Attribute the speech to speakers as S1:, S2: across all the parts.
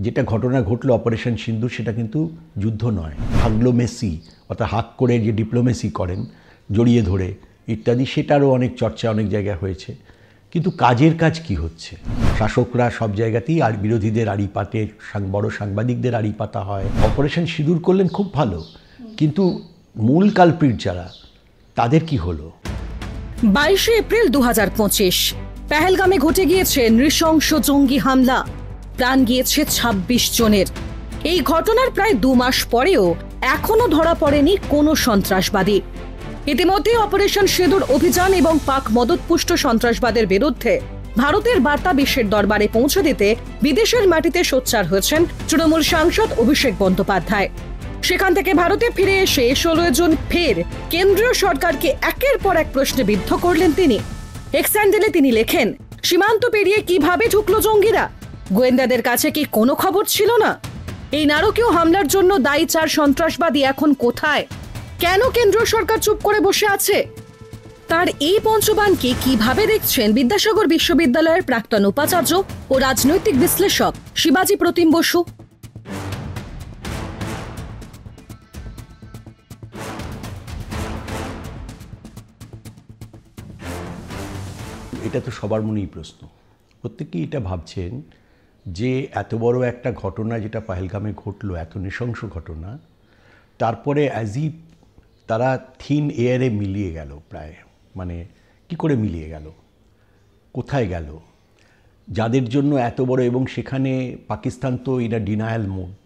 S1: যেটা ঘটনা ঘটলো অপারেশন সিন্দুর সেটা কিন্তু যুদ্ধ নয়, হাগলোমেসি অর্থাৎ হাক করে যে ডিপ্লোমেসি করেন জড়িয়ে ধরে ইত্যাদি, সেটারও অনেক চর্চা অনেক জায়গায় হয়েছে। কিন্তু কাজের কাজ কি হচ্ছে? শাসকরা সব জায়গাতেই আর বিরোধীদের আড়ি পাতে, বড় সাংবাদিকদের আড়ি পাতা হয়। অপারেশন সিঁদুর করলেন খুব ভালো, কিন্তু মূল কালপ্রিট যারা, তাদের কি হলো?
S2: 22 এপ্রিল 2025 পেহেলগামে ঘটে গিয়েছে নৃশংস জঙ্গি হামলা, প্রাণ গিয়েছে 26 জনের। এই ঘটনার প্রায় 2 মাস পরেও এখনো ধরা পড়েনি কোনো সন্ত্রাসবাদী। ইতিমধ্যে অপারেশন সিঁদুর অভিযান এবং পাক মদতপুষ্ট সন্ত্রাসবাদের বিরুদ্ধে ভারতের বার্তা বিশ্বের দরবারে পৌঁছে দিতে বিদেশের মাটিতে সোচ্চার হয়েছেন তৃণমূল সাংসদ অভিষেক বন্দ্যোপাধ্যায়। সেখান থেকে ভারতে ফিরে এসে 16 জন ফের কেন্দ্রীয় সরকারকে একের পর এক প্রশ্নে বিদ্ধ করলেন তিনি। এক্স হ্যান্ডেলে তিনি লেখেন, সীমান্ত পেরিয়ে কিভাবে ঢুকলো জঙ্গিরা? গোয়েন্দাদের কাছে কি কোনো খবর ছিল না? এই নারকীয় হামলার জন্য দায়ী 4 সন্ত্রাসবাদী এখন কোথায়? কেন কেন্দ্র সরকার চুপ করে বসে আছে? তার এই পঞ্চবাণকে কিভাবে দেখছেন বিদ্যাসাগর বিশ্ববিদ্যালয়ের প্রাক্তন উপাচার্য ও রাজনৈতিক বিশ্লেষক শিবাজি প্রতিম বসু?
S1: এটা তো সবার মনেই প্রশ্ন। প্রত্যেকেই এটা ভাবছেন যে এত বড় একটা ঘটনা যেটা পেহেলগামে ঘটলো, এত নৃশংস ঘটনা, তারপরে অ্যাজিভ তারা থিন এয়ারে মিলিয়ে গেল প্রায়। মানে কি করে মিলিয়ে গেল? কোথায় গেল? যাদের জন্য এত বড়, এবং সেখানে পাকিস্তান তো এটা ডিনায়াল মোড,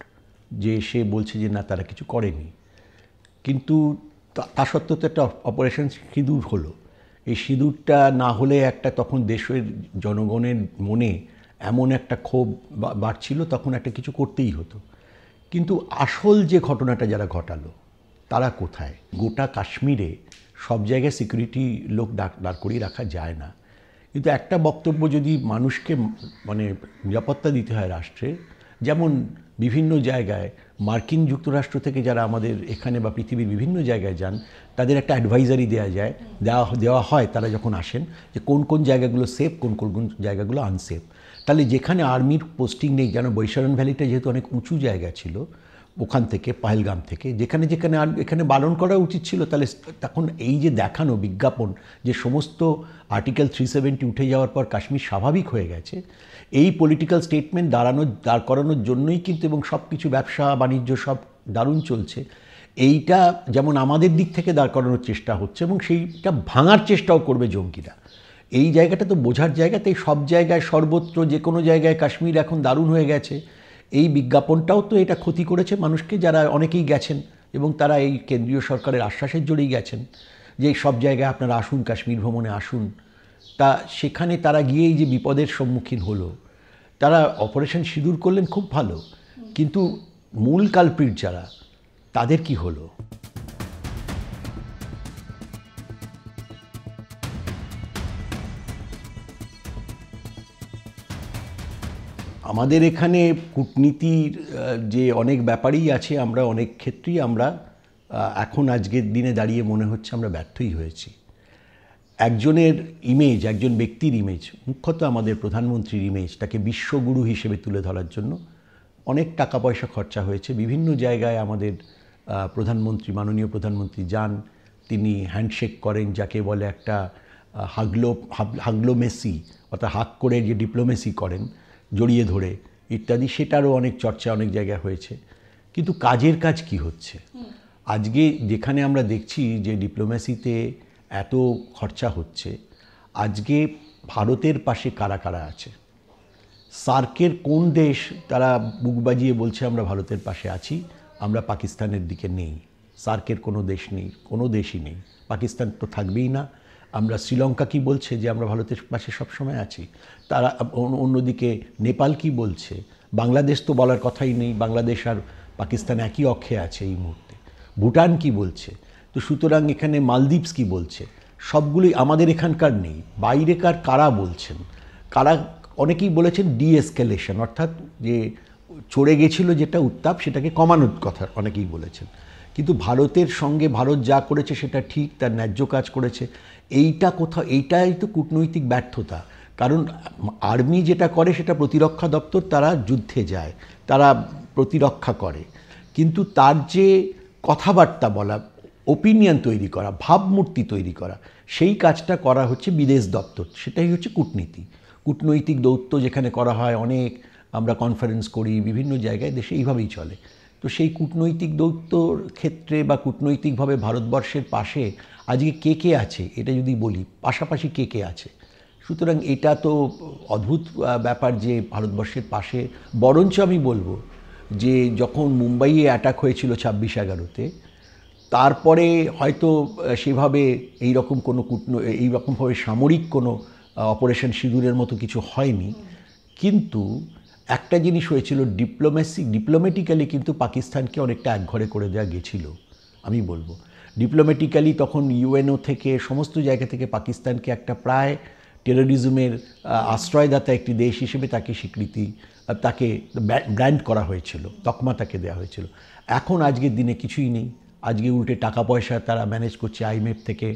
S1: যে সে বলছে যে না তারা কিছু করেনি, কিন্তু তা সত্ত্বেও তো একটা অপারেশন সিঁদুর হলো। এই সিঁদুরটা না হলে একটা তখন দেশের জনগণের মনে এমন একটা ক্ষোভ বাড়ছিল, তখন একটা কিছু করতেই হতো। কিন্তু আসল যে ঘটনাটা যারা ঘটালো তারা কোথায়? গোটা কাশ্মীরে সব জায়গায় সিকিউরিটি লোক দাঁড় করিয়ে রাখা যায় না, কিন্তু একটা বক্তব্য যদি মানুষকে মানে নিরাপত্তা দিতে হয় রাষ্ট্রে, যেমন বিভিন্ন জায়গায় মার্কিন যুক্তরাষ্ট্র থেকে যারা আমাদের এখানে বা পৃথিবীর বিভিন্ন জায়গায় যান, তাদের একটা অ্যাডভাইজারি দেওয়া হয় তারা যখন আসেন, যে কোন কোন জায়গাগুলো সেফ, কোন কোন জায়গাগুলো আনসেফ। তাহলে যেখানে আর্মির পোস্টিং নেই, যেন বৈশারণ ভ্যালিটা যেহেতু অনেক উঁচু জায়গা ছিল, ওখান থেকে পেহেলগাম থেকে যেখানে যেখানে এখানে বারণ করা উচিত ছিল, তাহলে তখন এই যে দেখানো বিজ্ঞাপন যে সমস্ত আর্টিকেল 370 উঠে যাওয়ার পর কাশ্মীর স্বাভাবিক হয়ে গেছে, এই পলিটিক্যাল স্টেটমেন্ট দাঁড় করানোর জন্যই কিন্তু, এবং সব কিছু ব্যবসা বাণিজ্য সব দারুণ চলছে, এইটা যেমন আমাদের দিক থেকে দাঁড় করানোর চেষ্টা হচ্ছে, এবং সেইটা ভাঙার চেষ্টাও করবে জঙ্গিরা। এই জায়গাটা তো বোঝার জায়গাতেই সব জায়গায় সর্বত্র যে কোনো জায়গায় কাশ্মীর এখন দারুণ হয়ে গেছে। এই বিজ্ঞাপনটাও তো এটা ক্ষতি করেছে মানুষকে, যারা অনেকেই গেছেন এবং তারা এই কেন্দ্রীয় সরকারের আশ্বাসের জোরেই গেছেন যে সব জায়গায় আপনারা আসুন, কাশ্মীর ভ্রমণে আসুন। তা সেখানে তারা গিয়েই যে বিপদের সম্মুখীন হলো। তারা অপারেশন সিঁদুর করলেন খুব ভালো, কিন্তু মূল কালপ্রিট যারা, তাদের কি হলো? আমাদের এখানে কূটনীতির যে অনেক ব্যাপারই আছে, আমরা অনেক ক্ষেত্রেই আমরা এখন আজকের দিনে দাঁড়িয়ে মনে হচ্ছে আমরা ব্যর্থই হয়েছি। একজনের ইমেজ, একজন ব্যক্তির ইমেজ, মুখ্যত আমাদের প্রধানমন্ত্রীর ইমেজ, তাকে বিশ্বগুরু হিসেবে তুলে ধরার জন্য অনেক টাকা পয়সা খরচা হয়েছে। বিভিন্ন জায়গায় আমাদের মাননীয় প্রধানমন্ত্রী যান, তিনি হ্যান্ডশেক করেন, যাকে বলে একটা হাগলোমেসি অর্থাৎ হাক করে যে ডিপ্লোমেসি করেন জড়িয়ে ধরে ইত্যাদি, সেটারও অনেক চর্চা অনেক জায়গায় হয়েছে। কিন্তু কাজের কাজ কি হচ্ছে? আজকে যেখানে আমরা দেখছি যে ডিপ্লোমেসিতে এত খরচা হচ্ছে, আজকে ভারতের পাশে কারা কারা আছে? সার্কের কোন দেশ তারা বুক বাজিয়ে বলছে আমরা ভারতের পাশে আছি, আমরা পাকিস্তানের দিকে নেই? সার্কের কোনো দেশ নেই, কোনো দেশই নেই, পাকিস্তান তো থাকবেই না। আমরা শ্রীলঙ্কা কি বলছে যে আমরা ভারতের পাশে সবসময় আছি, তারা অন্যদিকে নেপাল কি বলছে, বাংলাদেশ তো বলার কথাই নেই, বাংলাদেশ আর পাকিস্তান একই অক্ষে আছে এই মুহূর্তে, ভুটান কি বলছে। তো সুতরাং এখানে মালদ্বীপস কি বলছে, সবগুলোই আমাদের এখানকার নেই। বাইরেকার কারা বলছেন? অনেকেই বলেছেন ডিএসকেলেশন, অর্থাৎ যে চড়ে গেছিল যেটা উত্তাপ, সেটাকে কমানোর কথা অনেকেই বলেছেন। কিন্তু ভারতের সঙ্গে ভারত যা করেছে সেটা ঠিক, তার ন্যায্য কাজ করেছে। এইটাই তো কূটনৈতিক ব্যর্থতা। কারণ আর্মি যেটা করে সেটা প্রতিরক্ষা দপ্তর, তারা যুদ্ধে যায়, তারা প্রতিরক্ষা করে, কিন্তু তার যে কথাবার্তা বলা, ওপিনিয়ন তৈরি করা, ভাবমূর্তি তৈরি করা, সেই কাজটা করা হচ্ছে বিদেশ দপ্তর, সেটাই হচ্ছে কূটনীতি। কূটনৈতিক দৌত্য যেখানে করা হয়, অনেক আমরা কনফারেন্স করি বিভিন্ন জায়গায়, দেশে এইভাবেই চলে। তো সেই কূটনৈতিক দৌত্যর ক্ষেত্রে বা কূটনৈতিকভাবে ভারতবর্ষের পাশে আজকে কে কে আছে এটা যদি বলি, পাশাপাশি কে কে আছে, সুতরাং এটা তো অদ্ভুত ব্যাপার যে ভারতবর্ষের পাশে। বরঞ্চ আমি বলবো যে যখন মুম্বাইয়ে অ্যাটাক হয়েছিল 26/11-তে, তারপরে হয়তো সেভাবে এইরকম কোনো এইরকমভাবে সামরিক কোনো অপারেশন সিঁদুরের মতো কিছু হয়নি, কিন্তু একটা জিনিস হয়েছিল, ডিপ্লোম্যাটিক্যালি কিন্তু পাকিস্তানকে অনেকটা একঘরে করে দেওয়া গেছিল। আমি বলবো ডিপ্লোম্যাটিক্যালি তখন ইউএনও থেকে সমস্ত জায়গা থেকে পাকিস্তানকে একটা প্রায় টেরোরিজমের আশ্রয়দাতা একটি দেশ হিসেবে তাকে স্বীকৃতি, তাকে ব্র্যান্ড করা হয়েছিল, তকমা তাকে দেওয়া হয়েছিল। এখন আজকের দিনে কিছুই নেই, আজকে উল্টে টাকা পয়সা তারা ম্যানেজ করছে, আইএমএফ থেকে,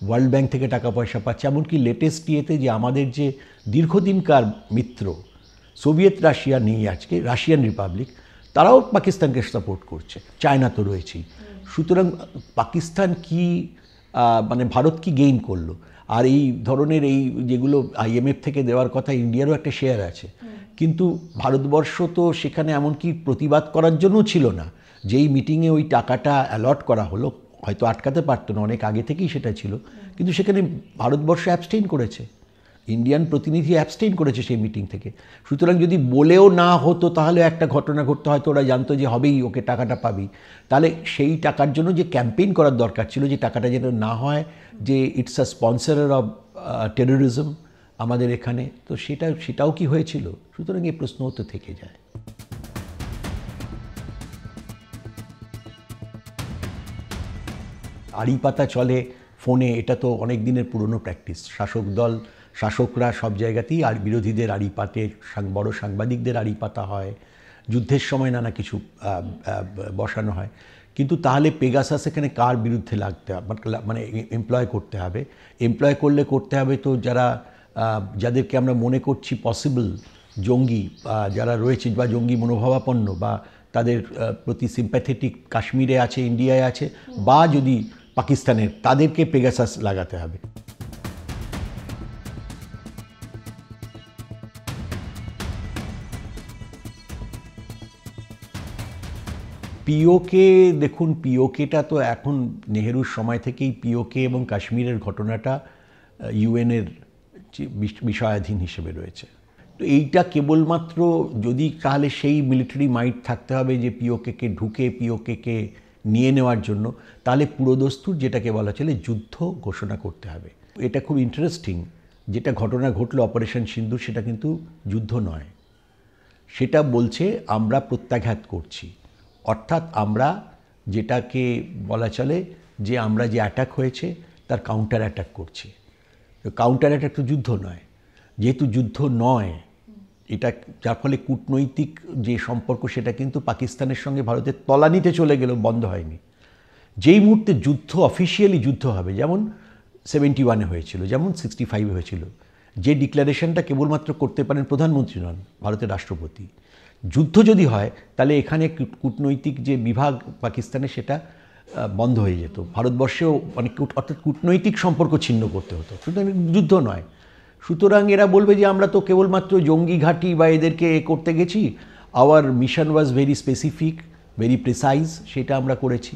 S1: ওয়ার্ল্ড ব্যাংক থেকে টাকা পয়সা পাচ্ছে। এমনকি লেটেস্ট ইয়েতে যে আমাদের যে দীর্ঘদিনকার মিত্র সোভিয়েত রাশিয়া নেই আজকে, রাশিয়ান রিপাবলিক, তারাও পাকিস্তানকে সাপোর্ট করছে, চায়না তো রয়েছেই। সুতরাং পাকিস্তান কি মানে ভারত কি গেইন করলো? আর এই ধরনের এই যেগুলো আইএমএফ থেকে দেওয়ার কথা, ইন্ডিয়ারও একটা শেয়ার আছে, কিন্তু ভারতবর্ষ তো সেখানে এমনকি প্রতিবাদ করার জন্য ছিল না। যেই মিটিংয়ে ওই টাকাটা অ্যালট করা হলো, হয়তো আটকাতে পারতো না, অনেক আগে থেকেই সেটা ছিল, কিন্তু সেখানে ভারতবর্ষ অ্যাবস্টেইন করেছে, ইন্ডিয়ান প্রতিনিধি অ্যাবস্টেইন করেছে সেই মিটিং থেকে। সুতরাং যদি বলেও না হতো তাহলে একটা ঘটনা ঘটতে, হয়তো ওরা জানতো যে হবেই, ওকে টাকাটা পাবি, তাহলে সেই টাকার জন্য যে ক্যাম্পেইন করার দরকার ছিল, যে টাকাটা যেন না হয় যে ইটস আ স্পন্সরার অফ টেরোরিজম আমাদের এখানে, তো সেটাও কি হয়েছিল? সুতরাং এই প্রশ্নও তো থেকে যায়। আড়ি পাতা চলে ফোনে, এটা তো অনেক দিনের পুরনো প্র্যাকটিস। শাসকরা সব জায়গাতেই আর বিরোধীদের আড়ি পাতে, বড় সাংবাদিকদের আড়ি পাতা হয়, যুদ্ধের সময় নানা কিছু বসানো হয়। কিন্তু তাহলে পেগাসাস এখানে কার বিরুদ্ধে মানে এমপ্লয় করতে হবে তো যাদেরকে আমরা মনে করছি পসিবল জঙ্গি যারা রয়েছে, বা জঙ্গি মনোভাবাপন্ন, বা তাদের প্রতি সিম্প্যাথেটিক, কাশ্মীরে আছে, ইন্ডিয়ায় আছে, বা যদি পাকিস্তানের, তাদেরকে পেগাসাস লাগাতে হবে। পিওকে দেখুন, পিওকেটা তো এখন নেহেরুর সময় থেকেই পিওকে এবং কাশ্মীরের ঘটনাটা ইউএনের বিষয়াধীন হিসেবে রয়েছে। তো এইটা কেবলমাত্র যদি, তাহলে সেই মিলিটারি মাইট থাকতে হবে যে পিওকে ঢুকে পিওকে নিয়ে নেওয়ার জন্য, তাহলে পুরোদস্তুর যেটাকে বলা চলে যুদ্ধ ঘোষণা করতে হবে। এটা খুব ইন্টারেস্টিং, যেটা ঘটনা ঘটলো অপারেশন সিন্দুর, সেটা কিন্তু যুদ্ধ নয়, সেটা বলছে আমরা প্রত্যাঘাত করছি। অর্থাৎ আমরা যেটাকে বলা চলে যে আমরা যে অ্যাটাক হয়েছে তার কাউন্টার অ্যাটাক করছি। কাউন্টার অ্যাটাক তো যুদ্ধ নয়, যেহেতু যুদ্ধ নয়, এটা যার ফলে কূটনৈতিক যে সম্পর্ক সেটা কিন্তু পাকিস্তানের সঙ্গে ভারতের তলানিতে চলে গেলেও বন্ধ হয়নি। যেই মুহূর্তে যুদ্ধ, অফিসিয়ালি যুদ্ধ হবে, যেমন 71-এ হয়েছিল, যেমন 65-এ হয়েছিল, যে ডিক্লারেশনটা কেবলমাত্র করতে পারেন প্রধানমন্ত্রী নন, ভারতের রাষ্ট্রপতি। যুদ্ধ যদি হয় তাহলে এখানে কূটনৈতিক যে বিভাগ পাকিস্তানে, সেটা বন্ধ হয়ে যেত, ভারতবর্ষেও অনেক, অর্থাৎ কূটনৈতিক সম্পর্ক ছিন্ন করতে হতো। সুতরাং যুদ্ধ নয়। সুতরাং এরা বলবে যে আমরা তো কেবলমাত্র জঙ্গি ঘাঁটি বা এদেরকে করতে গেছি, our mission was very specific, very precise, সেটা আমরা করেছি।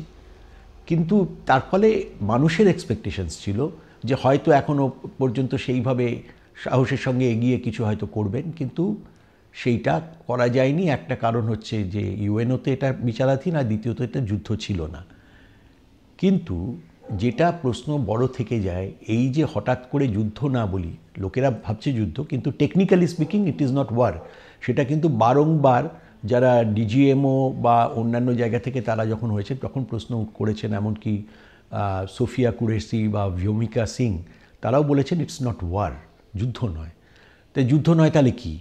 S1: কিন্তু তার ফলে মানুষের এক্সপেকটেশনস ছিল যে হয়তো এখনও পর্যন্ত সেইভাবে সাহসের সঙ্গে এগিয়ে কিছু হয়তো করবেন, কিন্তু সেইটা করা যায়নি। একটা কারণ হচ্ছে যে ইউএনওতে এটা বিচারাধীন, আর দ্বিতীয়ত এটা যুদ্ধ ছিল না। কিন্তু যেটা প্রশ্ন বড় থেকে যায়, এই যে হঠাৎ করে যুদ্ধ না বলি, লোকেরা ভাবছে যুদ্ধ, কিন্তু technically speaking it is not war. সেটা কিন্তু বারংবার যারা ডিজিএমও বা অন্যান্য জায়গা থেকে তারা যখন হয়েছে তখন প্রশ্ন করেছেন, এমনকি সোফিয়া কুরেশি বা ভ্যোমিকা সিং, তারাও বলেছেন ইটস নট ওয়ার, যুদ্ধ নয়। তাই যুদ্ধ নয় তাহলে কি?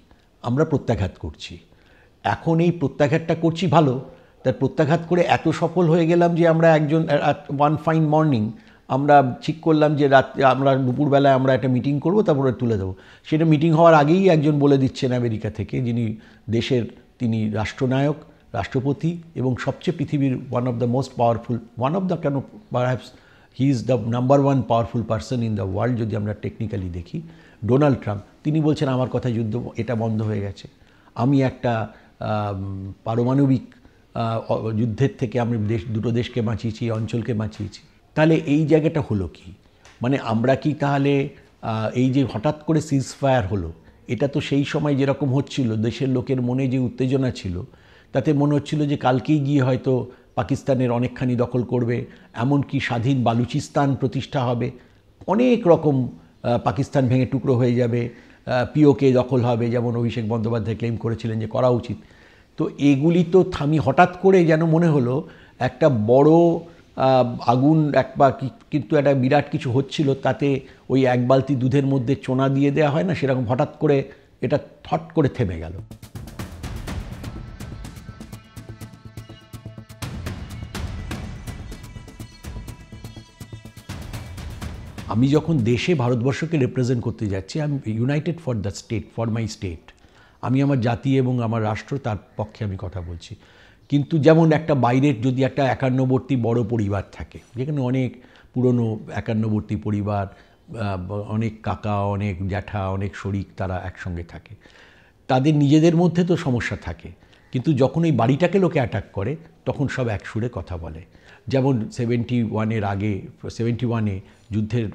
S1: আমরা প্রত্যাঘাত করছি। এখন এই প্রত্যাঘাতটা করছি ভালো, তার প্রত্যাঘাত করে এত সফল হয়ে গেলাম যে আমরা ওয়ান ফাইন মর্নিং আমরা ঠিক করলাম যে রাত্রে আমরা দুপুরবেলায় আমরা একটা মিটিং করব, তারপরে তুলে দেবো। সেটা মিটিং হওয়ার আগেই একজন বলে দিচ্ছেন আমেরিকা থেকে, যিনি দেশের তিনি রাষ্ট্রনায়ক, রাষ্ট্রপতি এবং সবচেয়ে পৃথিবীর one of the most powerful, one of the can perhaps he is the number one powerful person in the world যদি আমরা টেকনিক্যালি দেখি, ডোনাল্ড ট্রাম্প, তিনি বলছেন আমার কথা যুদ্ধ এটা বন্ধ হয়ে গেছে, আমি একটা পারমাণবিক যুদ্ধের থেকে আমি দুটো দেশকে বাঁচিয়েছি, অঞ্চলকে বাঁচিয়েছি। তাহলে এই জায়গাটা হলো কি, মানে আমরা কি তাহলে এই যে হঠাৎ করে সিজফায়ার হলো, এটা তো সেই সময় যেরকম হচ্ছিল দেশের লোকের মনে যে উত্তেজনা ছিল, তাতে মনে হচ্ছিল যে কালকেই গিয়ে হয়তো পাকিস্তানের অনেকখানি দখল করবে, এমনকি স্বাধীন বালুচিস্তান প্রতিষ্ঠা হবে, অনেক রকম পাকিস্তান ভেঙে টুকরো হয়ে যাবে, পিওকে দখল হবে, যেমন অভিষেক বন্দ্যোপাধ্যায় ক্লেম করেছিলেন যে করা উচিত। তো এগুলি তো হঠাৎ করে যেন মনে হলো একটা বড় আগুন কিন্তু একটা বিরাট কিছু হচ্ছিল, তাতে ওই এক বালতি দুধের মধ্যে চোনা দিয়ে দেওয়া হয় না, সেরকম হঠাৎ করে এটা থট করে থেমে গেল। আমি যখন দেশে ভারতবর্ষকে রিপ্রেজেন্ট করতে যাচ্ছি, আমি United for the state, for my state, আমি আমার জাতি এবং আমার রাষ্ট্র, তার পক্ষে আমি কথা বলছি। কিন্তু যেমন একটা বাইরের যদি একটা একান্নবর্তী বড় পরিবার থাকে, যেখানে অনেক পুরনো একান্নবর্তী পরিবার, অনেক কাকা, অনেক জ্যাঠা, অনেক শরিক, তারা একসঙ্গে থাকে, তাদের নিজেদের মধ্যে তো সমস্যা থাকে, কিন্তু যখন এই বাড়িটাকে লোকে অ্যাটাক করে তখন সব এক সুরে কথা বলে। যেমন 71-এর আগে, 71-এ যুদ্ধের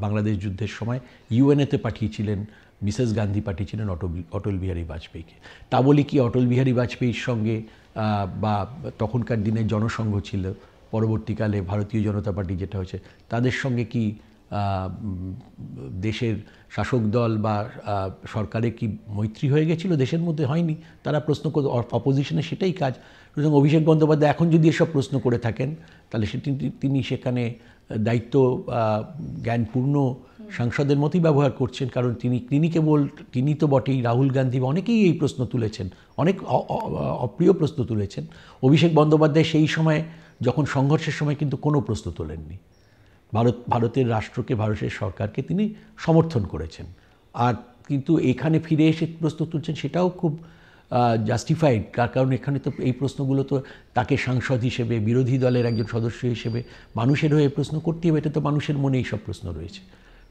S1: বাংলাদেশ যুদ্ধের সময় ইউএনএতে পাঠিয়েছিলেন মিসেস গান্ধী, পাঠিয়েছিলেন অটল বিহারী বাজপেয়ীকে। তা বলি কি অটল বিহারী বাজপেয়ীর সঙ্গে বা তখনকার দিনে জনসংঘ ছিল, পরবর্তীকালে ভারতীয় জনতা পার্টি যেটা হয়েছে, তাদের সঙ্গে কি দেশের শাসক দল বা সরকারে কি মৈত্রী হয়ে গেছিল? দেশের মধ্যে হয়নি। তারা প্রশ্ন করে, অপোজিশনে সেটাই কাজ। সুতরাং অভিষেক বন্দ্যোপাধ্যায় এখন যদি এসব প্রশ্ন করে থাকেন, তাহলে তিনি সেখানে দায়িত্ব জ্ঞানপূর্ণ সাংসদের মতোই ব্যবহার করছেন, কারণ তিনি তো বটেই, রাহুল গান্ধী বা অনেকেই এই প্রশ্ন তুলেছেন, অনেক অপ্রিয় প্রশ্ন তুলেছেন। অভিষেক বন্দ্যোপাধ্যায় সেই সময় যখন সংঘর্ষের সময় কিন্তু কোনো প্রশ্ন তোলেননি। ভারতের রাষ্ট্রকে, ভারতের সরকারকে তিনি সমর্থন করেছেন। আর কিন্তু এখানে ফিরে এসে প্রশ্ন তুলছেন, সেটাও খুব জাস্টিফাইড, কারণ এখানে তো এই প্রশ্নগুলো তো তাকে সাংসদ হিসেবে, বিরোধী দলের একজন সদস্য হিসেবে মানুষের হয়ে প্রশ্ন করতে হবে, এটা তো মানুষের মনে এই সব প্রশ্ন রয়েছে।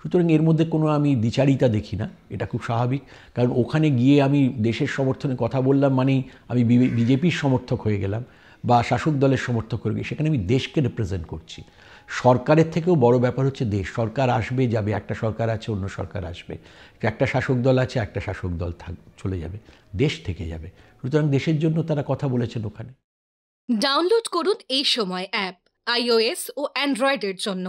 S1: সুতরাং এর মধ্যে কোনো আমি দ্বিচারিতা দেখি না, এটা খুব স্বাভাবিক। কারণ ওখানে গিয়ে আমি দেশের সমর্থনে কথা বললাম মানেই আমি বিজেপির সমর্থক হয়ে গেলাম বা শাসক দলের সমর্থক হয়ে গেলাম, সেখানে আমি দেশকে রিপ্রেজেন্ট করছি। সরকারের থেকেও বড় ব্যাপার হচ্ছে দেশ। সরকার আসবে যাবে, একটা সরকার আছে, অন্য সরকার আসবে, একটা শাসক দল আছে, একটা শাসক দল চলে যাবে, দেশ থেকে যাবে। সুতরাং দেশের জন্য তারা কথা বলেছেন ওখানে।
S2: ডাউনলোড করুন এই সময় অ্যাপ iOS ও অ্যান্ড্রয়েডের জন্য।